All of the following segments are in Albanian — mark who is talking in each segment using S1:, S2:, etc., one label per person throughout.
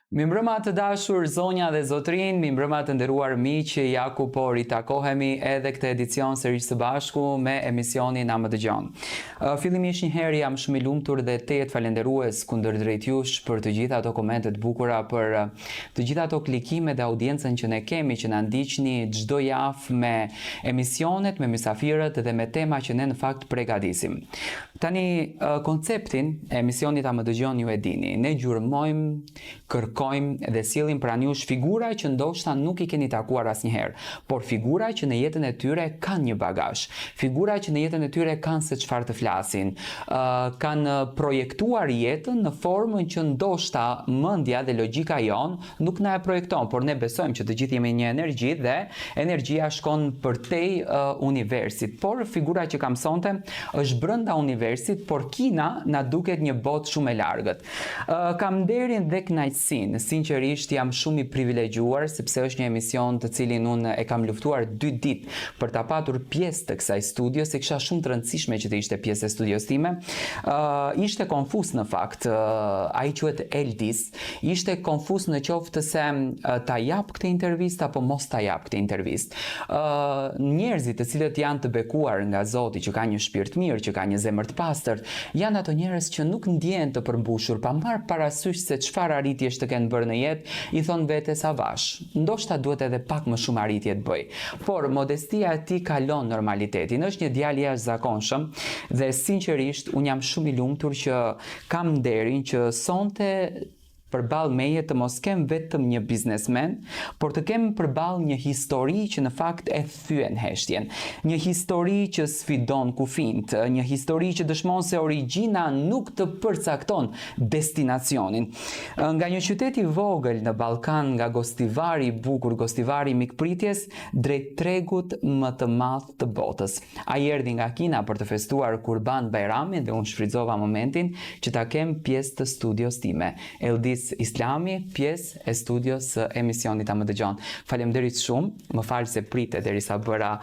S1: Mimbrëma të dashur, zonja dhe zotrin, mimbrëma të nderuar miq, ja ku po ritakohemi edhe këtë edicion sërish së bashku me emisionin Na më dëgjon. Fillimisht njëherë jam shumë i lumtur dhe tejet falenderues kundër drejt jush për të gjitha ato komente të bukura, për të gjitha ato klikime dhe audiencën që ne kemi, që na ndiqni çdo javë me emisionet, me mysafirët dhe me tema që ne në fakt përgatisim. Tani konceptin e emisionit Ta më dëgjon ju e dini. Ne gjurmojmë, kërkojmë dhe sjellim pranë jush figura që ndoshta nuk i keni takuar asnjëherë, por figura që në jetën e tyre kanë një bagazh, figura që në jetën e tyre kanë se çfarë të flasin, kanë projektuar jetën në formën që ndoshta mendja dhe logjika jon nuk na e projekton, por ne besojmë që të gjithë jemi një energji dhe energjia shkon përtej universit. Por figura që ka mësonte është brenda universit, por kina na duket një botë shumë e largët. Kam nderin dhe kënaqësinë, sinqerisht jam shumë i privilegjuar sepse është një emision të cilin unë e kam luftuar 2 ditë për ta patur pjesë të kësaj studio, se kisha shumë të rëndësishme që të ishte pjesë e studios time. Ishte konfuz në fakt, ai quhet Eldis, ishte konfuz në qoftë se ta jap këtë intervistë apo mos ta jap këtë intervistë. Njerëzit të cilët janë të bekuar nga Zoti, që ka një shpirt mirë, që ka një zemër të pastërt, janë ato njerëz që nuk ndjehen të përmbushur, pa marrë parasysh se çfarë arritjesh të kenë bërë në jetë, i thon vetes avash. Ndoshta duhet edhe pak më shumë arritje të bëj. Por modestia e tij kalon normalitetin. Është një djalë i jashtëzakonshëm dhe sinqerisht un jam shumë i lumtur që kam nderin që sonte përballë meje të mos kem vetëm një biznesmen, por të kem përballë një histori që në fakt e thyen heshtjen. Një histori që sfidon kufijt, një histori që dëshmon se origjina nuk të përcakton destinacionin. Nga një qytet i vogël në Ballkan, nga Gostivari i bukur, Gostivari i mikpritjes, drejt tregut më të madh të botës. Ai erdhi nga Kina për të festuar Kurban Bayramin dhe unë shfrytëzova momentin që ta kem pjesë të studios time. Eldis Islami, pjesë e studios së emisionit Ta më dëgjon. Faleminderit shumë, më fal se prite derisa bëra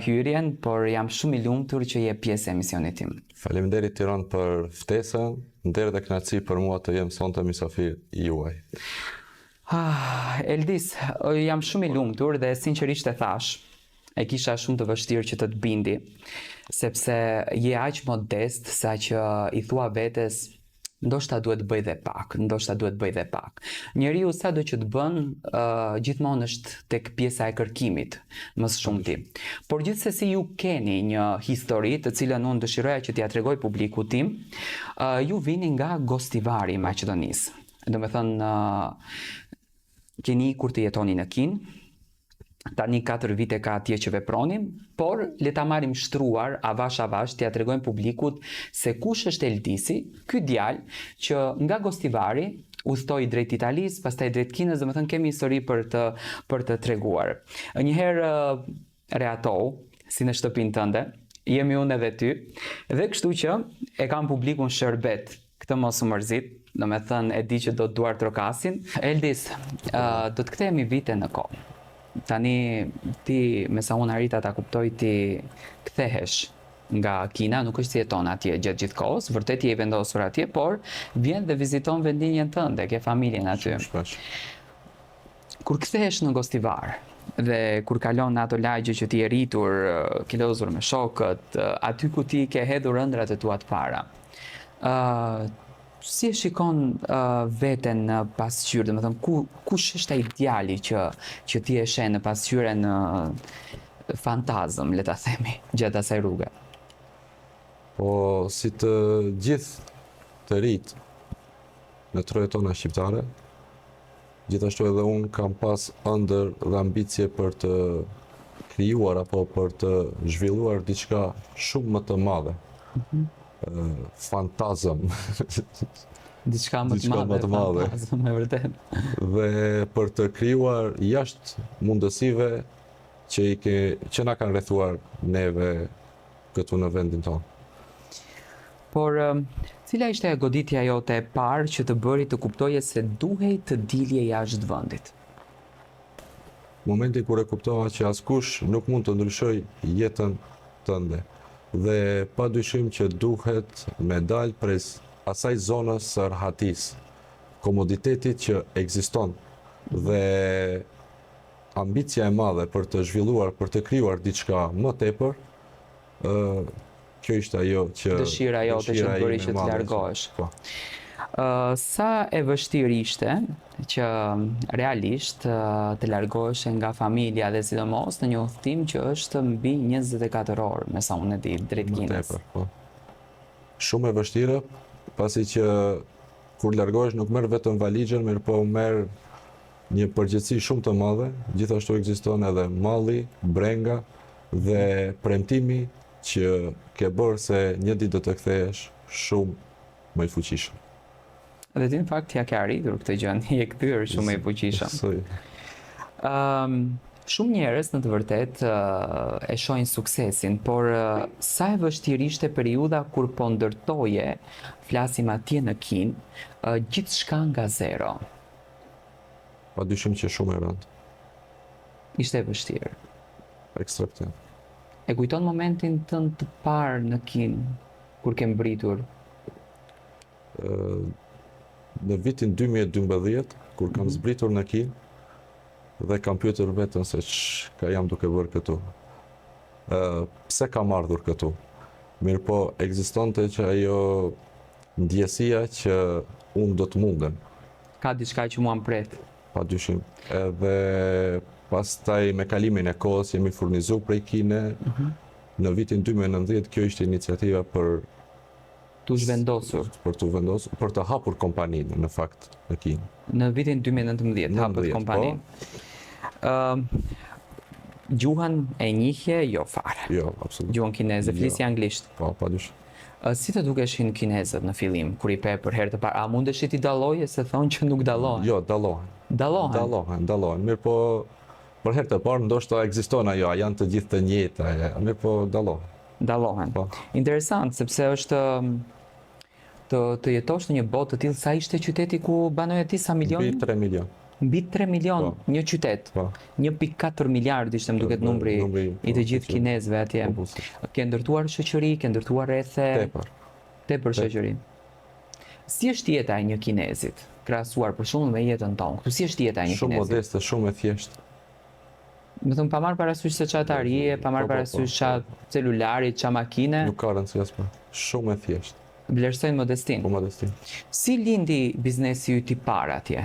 S1: hyrjen, por jam shumë i lumtur që je pjesë e emisionit tim.
S2: Faleminderit Tiran për ftesën, nder dhe kënaqësi për mua të jem sonte mysafir i juaj.
S1: Eldis, jam shumë i lumtur dhe sinqerisht e thash, e kisha shumë të vështirë që të të bindi, sepse je aq modest sa që i thua vetes ndoshta duhet bëj dhe pak, ndoshta duhet bëj dhe pak. Njeriu sado që të bën, gjithmonë është tek pjesa e kërkimit, më së shumti. Por gjithsesi ju keni një histori të cilën unë dëshiroja që t'ia tregoj publikut tim. Ju vini nga Gostivari i Maqedonisë. Domethënë, keni ikur të jetoni në Kinë. Tani 4 vite ka atje që veproni, por le ta marrim shtruar avash t'ia tregojmë publikut se kush është Eldisi, ky djalë që nga Gostivari udhtoi drejt Italisë, pastaj drejt Kinës, domethënë kemi histori për të treguar. Njëherë reatou, si në shtëpinë tënde, jemi unë edhe ty, dhe kështu që e kam publikun shërbet, këtë mos u mërzit, domethënë e di që do të duar trokasin. Eldis, do të kthehemi vite në kohë. Tani ti, me sa unë arrita ta kuptoj, ti kthehesh nga Kina, nuk është si jeton atje gjatë gjithë kohës, vërtet je i vendosur atje, por vjen dhe viziton vendinjen tënde, ke familjen aty. Kur kthehesh në Gostivar dhe kur kalon në ato lagje që ti je rritur, ke lozur me shokët, aty ku ti ke hedhur ëndrat e tua të para, si e shikon veten në pasqyrë, domethënë kush është ai djali që ti e sheh në pasqyren fantazëm, le ta themi, gjatë asaj rruge?
S2: Po, si të gjithë të rit në trojet tona shqiptare, gjithashtu edhe unë kam pas ëndër dhe ambicie për të krijuar apo për të zhvilluar diçka shumë më të madhe. Fantazëm.
S1: Diçka më të madhe, fantazëm, e vërtet.
S2: Dhe për të krijuar jashtë mundësive që na kanë rrethuar neve këtu në vendin tonë.
S1: Por cila ishte goditja jote e parë që të bëri të kuptoje se duhej të dilje jashtë vendit?
S2: Momenti kur e kuptova që askush nuk mund të ndryshoj jetën tënde. Dhe padyshim që duhet me dalë prej asaj zonës së rahatisë, komoditeti që ekziston dhe ambicia e madhe për të zhvilluar, për të krijuar diçka më tepër, kjo ishte ajo që
S1: Dëshira jote që të bëri
S2: ime
S1: që të
S2: madhe
S1: largohesh.
S2: Po.
S1: Sa e vështirë ishte që realisht të largohesh nga familja dhe sidomos në një udhëtim që është mbi 24 orë, me sa unë e di, drejt
S2: Më
S1: Kinës.
S2: tepër, po. Shumë e vështirë, pasi që kur largohesh nuk merr vetëm valixhen, mirë po merr një përgjegjësi shumë të madhe, gjithashtu ekziston edhe malli, brenga dhe premtimi që ke bërë se një ditë do të kthehesh shumë më i fuqishëm.
S1: Dhe ti në fakt ja ke arritur këtë gjë, je kthyer shumë i fuqishëm. Shumë njerëz në të vërtet e shohin suksesin, por sa e vështirë ishte periudha kur po ndërtoje, flasim atje në Kinë, gjithçka nga zero.
S2: Padyshim që shumë e rëndë,
S1: Ishte e vështirë.
S2: ekstrem.
S1: E kujton momentin tënd të parë në Kinë, kur ke mbritur?
S2: Në vitin 2012, kur kam zbritur në Kinë, dhe kam pyetur veten se çka jam duke bërë këtu. Pse kam ardhur këtu? Mirë po, ekzistonte që ajo ndjesia që unë do të mundem,
S1: Ka diçka që mua mpret.
S2: padyshim. Edhe pastaj me kalimin e kohës jemi furnizuar prej Kine. Në vitin 2019 kjo ishte iniciativa për
S1: Tu zhvendosur.
S2: të vendosur, për të hapur kompaninë në fakt në Kinë.
S1: Në vitin 2019 hapët
S2: 19,
S1: kompaninë. Gjuhën e njihje, jo fare.
S2: Jo, absolutisht.
S1: Gjuhën kineze, flisi anglisht.
S2: Po, padyshim.
S1: Si të dukeshin kinezët në fillim, kur i pe për herë të parë? A mundeshi ti dalloje se thonë që nuk dallohen?
S2: Jo, dallohen.
S1: Dallohen.
S2: Dallohen. Mirë po, për herë të parë ndoshta ekziston ajo, a janë të gjithë të njëjta, mirë po dallohen.
S1: Dallohen.
S2: Po.
S1: Interesant, sepse është të jetosh në një botë të tillë, sa ishte qyteti ku banoje ti, sa milion?
S2: Mbi 3 milion.
S1: Mbi 3 milion,
S2: Po.
S1: një qytet.
S2: Po.
S1: 1.4 miliard ishte më duket numri i të gjithë kinezëve atje. Ke ndërtuar shoqëri, ke ndërtuar rrethe, tepër shoqëri. Si është jeta e një kinezit, krahasuar për shembull me jetën tonë? Këtu si është jeta e një
S2: Shumë
S1: kinezit?
S2: modeste, shumë e thjeshtë.
S1: Me thëmë, pa marrë parasysh se qa tarije, pa marrë parasysh qa celulari, qa makine,
S2: Nuk ka rëndësi as pak. Shumë e thjeshtë,
S1: vlerësojnë modestin.
S2: po modesti.
S1: Si lindi biznesi yt i parë atje?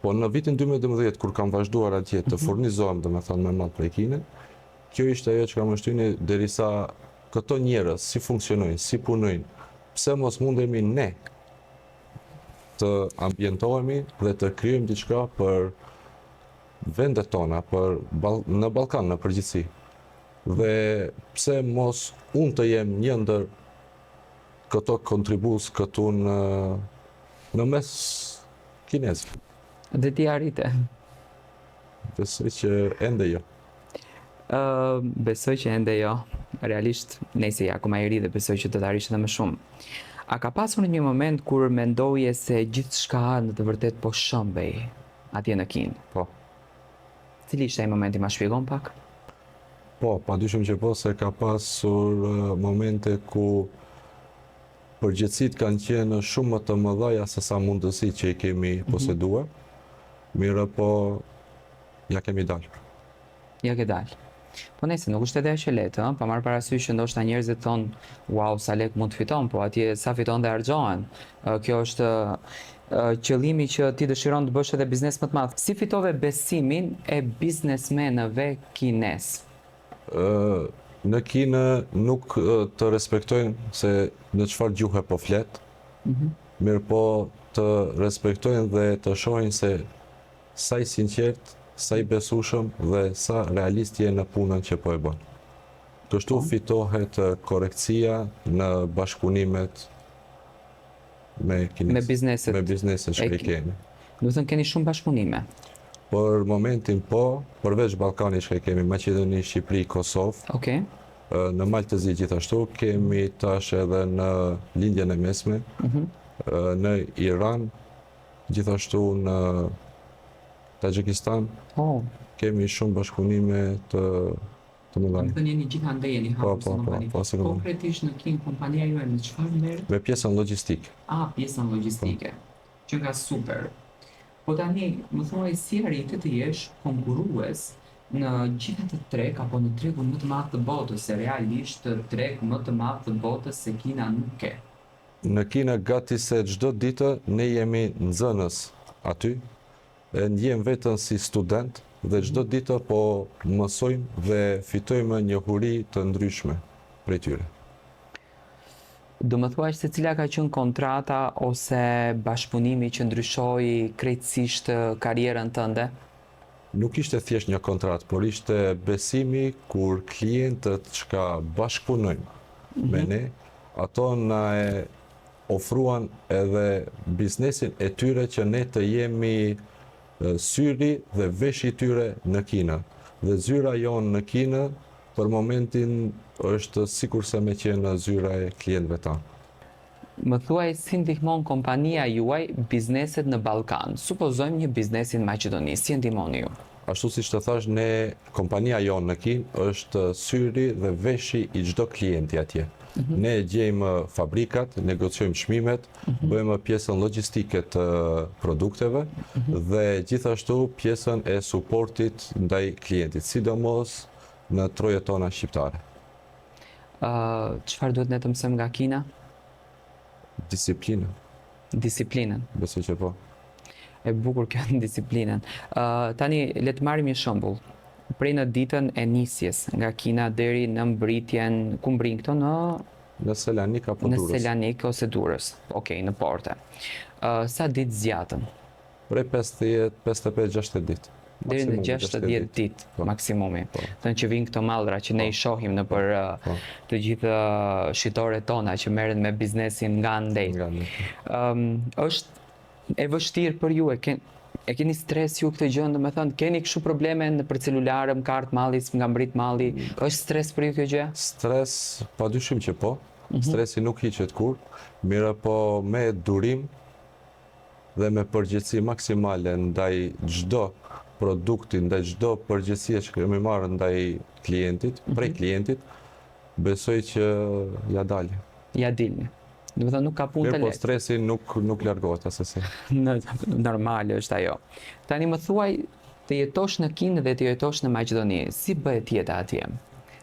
S2: Po në vitin 2012 kur kam vazhduar atje të furnizohem, domethënë me mat prej Kine, kjo ishte ajo që kam shtyni derisa këto njerëz si funksionojnë, si punojnë, pse mos mundemi ne të ambientohemi dhe të krijojmë diçka për vendet tona, në Ballkan në përgjithësi. Dhe pse mos unë të jem një ndër këto kontribues këtu në mes kinezëve.
S1: Dhe ti arrite.
S2: Besoj që ende jo.
S1: Besoj që ende jo. Realisht, nejse ja, kuma i ri dhe besoj që të të arishtë dhe më shumë. A ka pasur një moment kur mendoje se gjithçka në të vërtet po shëmbej atje në Kinë?
S2: Po.
S1: Cili ishte ai momenti, ma shpjegon pak?
S2: Po, padyshim që po, se ka pasur momente ku përgjithësitë kanë qenë shumë më të mëdha se sa mundësi që i kemi poseduar. Mirë po, ja kemi dalë.
S1: Ja ke dalë. Po nëse nuk është edhe aq e lehtë, pa marrë parasysh që ndoshta njerëzit thonë, wow, sa lek mund të fiton, po atje sa fiton dhe harxhohen. Kjo është qëllimi që ti dëshiron të bësh edhe biznes më të madh. Si fitove besimin e biznesmenëve kinez?
S2: Në Kinë nuk të respektojnë se në çfarë gjuhë po flet, mirë po të respektojnë dhe të shohin se sa i sinqert, sa i besueshëm dhe sa realist je në punën që po e bën. Kështu fitohet korrektësia në bashkëpunimet me kinezë.
S1: Me bizneset
S2: që i kemi.
S1: Do të thënë keni shumë bashkëpunime.
S2: Për momentin po, përveç Ballkanit që kemi Maqedoni, Shqipëri, Kosovë.
S1: Okej.
S2: Në Maltëzi gjithashtu kemi tash edhe në lindjen e mesme, në Iran, gjithashtu në Tajikistan, kemi shumë bashkëpunime të të mëdha.
S1: Do të thënë jeni gjithandaj jeni hapur si kompani.
S2: Si kompani.
S1: Konkretisht në Kinë kompania juaj me çfarë merret?
S2: Me pjesën logjistike.
S1: Pjesën logjistike. Që nga super. Po tani, më thuaj si arritet të jesh konkurrues në gjithë atë treg apo në tregun më të madh të botës, se realisht treg më të madh të botës se Kina nuk ke.
S2: Në Kina gati se çdo ditë ne jemi nxënës aty, e ndjem veten si student dhe çdo ditë po mësojmë dhe fitojmë njohuri të ndryshme prej tyre.
S1: Do më thuash se cila ka qenë kontrata ose bashkëpunimi që ndryshoi krejtësisht karrierën tënde?
S2: Nuk ishte thjesht një kontratë, por ishte besimi kur klientët çka bashkëpunojnë me ne, ato na e ofruan edhe biznesin e tyre që ne të jemi syri dhe veshi i tyre në Kinë. Dhe zyra jonë në Kinë për momentin është sikurse me qenë zyra e klientëve tanë.
S1: Më thuaj si ndihmon kompania juaj bizneset në Ballkan. Supozojmë një biznesin në Maqedoni, si e ndihmoni ju?
S2: Ashtu siç të thash, ne kompania jonë në Kinë është syri dhe veshi i çdo klienti atje. Ne gjejmë fabrikat, negociojmë çmimet, bëjmë pjesën logjistike të produkteve dhe gjithashtu pjesën e suportit ndaj klientit, sidomos në trojet tona shqiptare.
S1: Çfarë duhet ne të mësojmë nga Kina?
S2: Disiplinë,
S1: Disiplinën.
S2: besoj që po.
S1: E bukur kjo në disiplinën. Tani, le të marrim një shembull. Prej në ditën e nisjes nga Kina deri në mbritjen, ku mbrin këto
S2: Në Selanik apo
S1: në
S2: Durrës?
S1: Selanik ose Durrës. Okej, në porte. Sa ditë zgjatën?
S2: Prej 50, 55, 60 ditë.
S1: Deri në
S2: Maksimumi
S1: 60 ditë
S2: Po.
S1: maksimumi.
S2: Po.
S1: Thënë që vinë këto mallra që ne i shohim në për
S2: Po.
S1: të gjithë shitoret tona që merren me biznesin nga andej.
S2: Nga ne.
S1: Është e vështirë për ju, e keni stres ju këtë gjë, domethënë keni kështu probleme në për celularë, më kart malli, nga mbrit malli, është stres për ju kjo gjë?
S2: Stres, padyshim që po. Stresi nuk hiqet kur, mirë po me durim dhe me përgjegjësi maksimale ndaj çdo produkti, ndaj çdo përgjegjësie që kemi marrë ndaj klientit, prej klientit, besoj që ja dalë.
S1: Ja dilni. Domethënë nuk ka punë të
S2: Mirë po
S1: lehtë.
S2: stresi nuk largohet asesi.
S1: Normale është ajo. Tani më thuaj, të jetosh në Kinë dhe të jetosh në Maqedoni, si bëhet jeta atje?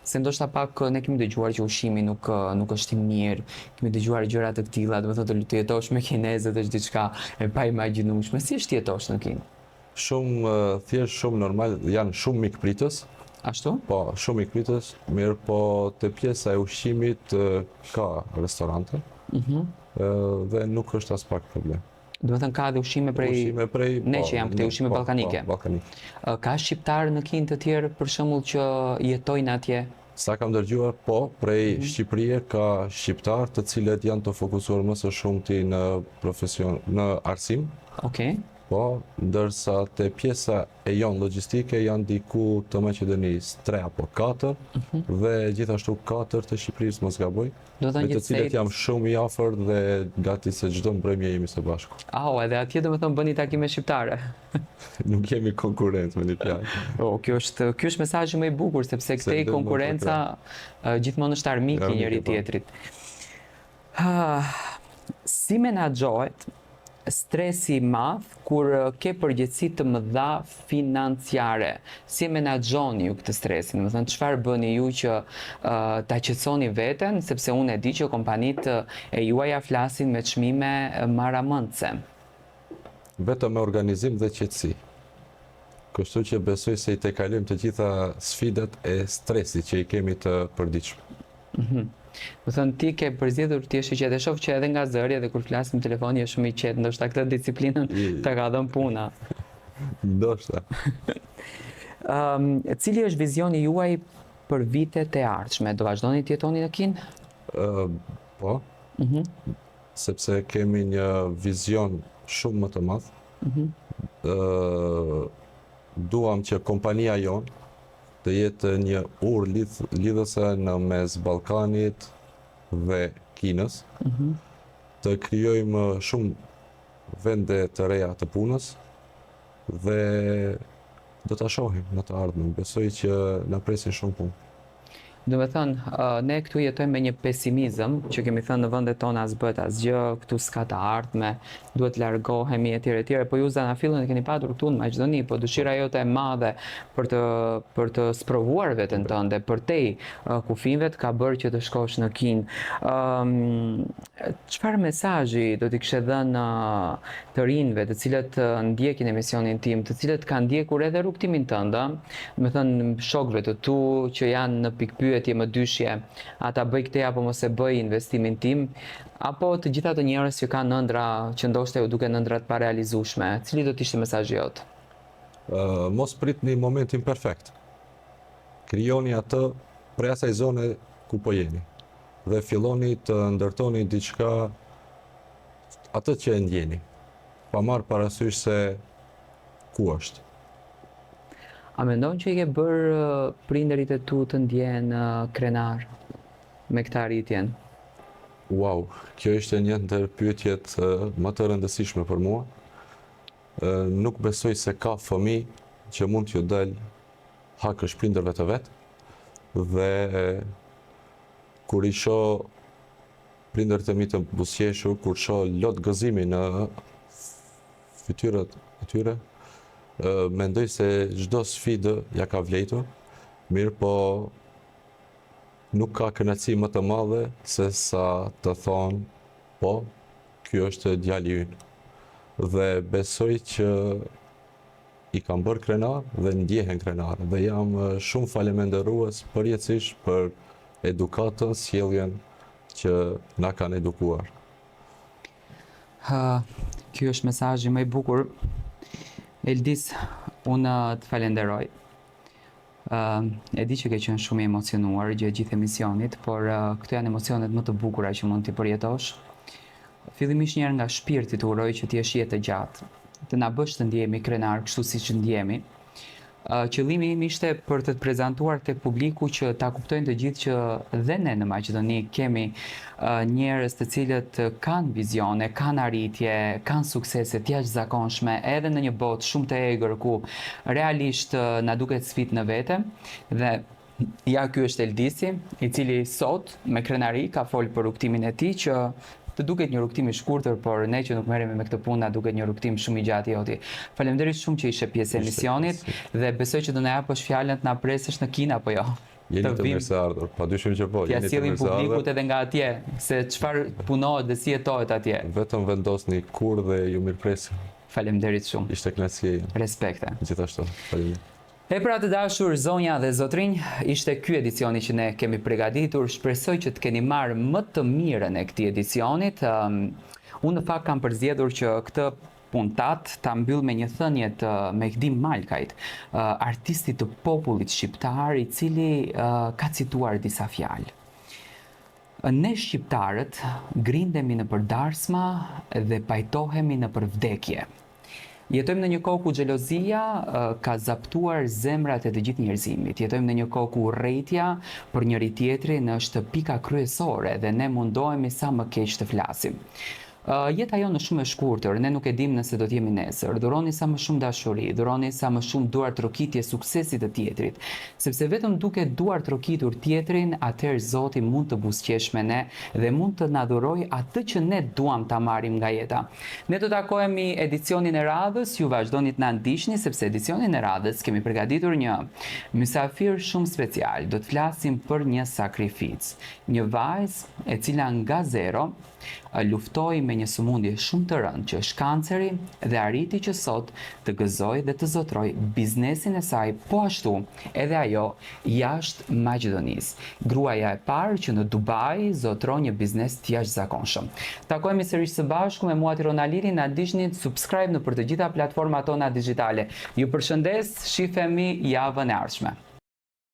S1: Se ndoshta pak ne kemi dëgjuar që ushqimi nuk është i mirë, kemi dëgjuar gjëra të tilla, domethënë të jetosh me kinezët është diçka e paimagjinueshme. Si është të jetosh në Kinë?
S2: Shumë thjesht, shumë normal, janë shumë mikpritës,
S1: Ashtu?
S2: po shumë mikpritës, mirë po te pjesa e ushqimit ka restorante dhe nuk është as pak problem.
S1: Domethënë ka dhe ushqime prej ne që jam këtej ushqime ballkanike.
S2: Ballkanike.
S1: Ka shqiptarë në Kinë të tjerë për shembull që jetojnë atje?
S2: Sa kam dëgjuar, po, prej Shqipërie ka shqiptar të cilët janë të fokusuar më së shumti në profesion, në arsim,
S1: Okej.
S2: po, ndërsa te pjesa e jonë logjistike janë diku të Maqedonisë 3 apo 4 dhe gjithashtu 4 të Shqipërisë, mos gaboj,
S1: Do të
S2: me
S1: thënë
S2: të cilët jam shumë i afër dhe gati se çdo mbrëmje jemi së bashku.
S1: edhe atje domethënë bëni takime shqiptare.
S2: Nuk jemi konkurrencë me një fjalë.
S1: Ky është mesazhi më i bukur sepse këtej
S2: do më
S1: konkurenca gjithmonë është armik i
S2: Armik,
S1: njëri
S2: po.
S1: tjetrit. Si menaxhohet stresi i madh kur ke përgjegjësi të mëdha financiare? Si e menaxhoni ju këtë stresin? Domethënë çfarë bëni ju që ta qetësoni veten, sepse unë e di që kompanitë e juaja flasin me çmime maramëndse.
S2: Vetëm me organizim dhe qetësi. Kështu që besoj se i tejkalojmë të gjitha sfidat e stresit që i kemi të përditshëm.
S1: Më thënë ti ke përzgjedhur ti je i qetë, e shoh që edhe nga zëri edhe kur flas në telefon je shumë i qetë, ndoshta këtë disiplinën ta ka dhënë puna.
S2: Ndoshta.
S1: Cili është vizioni juaj për vitet e ardhshme? Do vazhdoni të jetoni në Kinë?
S2: Po, sepse kemi një vizion shumë më të madh. Duam që kompania jonë të jetë një urë lidhëse në mes Ballkanit dhe Kinës, të krijojmë shumë vende të reja të punës dhe do ta shohim në të ardhmen. Besoj që na presin shumë punë.
S1: Do me thënë, ne këtu jetojmë me një pesimizëm që kemi thënë në vendet tona as bëhet asgjë, këtu s'ka të ardhme, duhet largohemi etj etj. Po ju zanafillën e keni patur këtu në Maqedoni, po dëshira jote e madhe për të sprovuar veten tënde, përtej kufinëve të ka bërë që të shkosh në Kinë. Çfarë mesazhi do t'i kishe dhënë të rinjve, të cilët ndjekin emisionin tim, të cilët kanë ndjekur edhe rrugtimin tënd, do me thënë shokëve të tu që janë në pikpyetje më dyshje, ata bëj këtë apo mos e bëj investimin tim, apo të gjitha të njerëz që kanë ëndra që ndoshta ju duken ëndra të parealizueshme, cili do të ishte mesazhi jot?
S2: Mos pritni momentin perfekt. Krijoni atë prej asaj zone ku po jeni dhe filloni të ndërtoni diçka atë që e ndjeni, pa marrë parasysh se ku është.
S1: A mendon që i ke bërë prindërit e tu të ndjen krenar me këtë arritjen?
S2: Wow, kjo ishte një ndër pyetjet më të rëndësishme për mua. Nuk besoj se ka fëmijë që mund t'ju del hakësh prindërve të vet, dhe kur i shoh prindërit e mi të buzëqeshur, kur shoh lot gëzimi në fytyrët e tyre, mendoj se çdo sfidë ja ka vlejtur, mirë po nuk ka kënaqësi më të madhe se sa të thonë, po, ky është djali ynë. Dhe besoj që i kam bërë krenar dhe ndjehen krenar. Dhe jam shumë faleminderues përjetësisht për edukatën, sjelljen që na kanë edukuar.
S1: Ky është mesazhi më i bukur. Eldis, unë të falenderoj. E di që ke qenë shumë i emocionuar gjatë gjithë emisionit, por këto janë emocionet më të bukura që mund t'i përjetosh. Fillimisht njëherë nga shpirti të uroj që t'jesh jetë të gjatë, të na bësh të ndjehemi krenar kështu siç ndjehemi. Qëllimi im ishte për të prezantuar tek publiku që ta kuptojnë të gjithë që dhe ne në Maqedoni kemi njerëz të cilët kanë vizione, kanë arritje, kanë suksese të jashtëzakonshme edhe në një botë shumë të egër ku realisht na duket sfidë në vete. Dhe ja, ky është Eldisi, i cili sot me krenari ka folë për rrugtimin e tij që të duket një rrugtim i shkurtër, por ne që nuk merremi me këtë punë na duket një rrugtim shumë i gjatë i joti. Faleminderit shumë që ishe pjesë e emisionit dhe besoj që do na japësh fjalën të na presësh në Kinë apo jo.
S2: Jeni të mirëseardhur, padyshim që po.
S1: T'ja sjellim publikut edhe nga atje, se çfarë punohet dhe si jetohet atje.
S2: Vetëm vendosni kur dhe ju mirëpresim.
S1: Faleminderit shumë.
S2: Ishte kënaqësi.
S1: Respekte.
S2: Gjithashtu. Faleminderit.
S1: E pra të dashur zonja dhe zotrinj, ishte ky edicioni që ne kemi përgatitur. Shpresoj që të keni marrë më të mirën e këtij edicionit. Unë në fakt kam përzgjedhur që këtë puntat ta mbyll me një thënie të Mehdi Malkait, artistit të popullit shqiptar, i cili ka cituar disa fjalë. Ne shqiptarët grindemi në përdarsma dhe pajtohemi në përvdekje. Jetojmë në një kohë ku xhelozia ka zaptuar zemrat e të gjithë njerëzimit. Jetojmë në një kohë ku urrëtia për njëri tjetrin është pika kryesore dhe ne mundohemi sa më keq të flasim. Jeta jonë është shumë e shkurtër, ne nuk e dim nëse do t'jemi nesër. Dhuroni sa më shumë dashuri, dhuroni sa më shumë duar trokitje suksesit të tjetrit, sepse vetëm duke duar trokitur tjetrin, atëherë Zoti mund të buzëqesh me ne dhe mund të na dhurojë atë që ne duam ta marrim nga jeta. Ne do takohemi edicionin e radhës, ju vazhdoni të na ndiqni sepse edicionin e radhës kemi përgatitur një mysafir shumë special. Do të flasim për një sakrificë, një vajzë e cila nga zero luftoi me një sëmundje shumë të rëndë që është kanceri dhe arriti që sot të gëzojë dhe të zotrojë biznesin e saj, po ashtu edhe ajo jashtë Maqedonisë. Gruaja e parë që në Dubai zotron një biznes të jashtëzakonshëm. Takohemi sërish së bashku me mua Tirona Liri, na ndiqni, subscribe në për të gjitha platformat tona digjitale. Ju përshëndes, shihemi javën e ardhshme.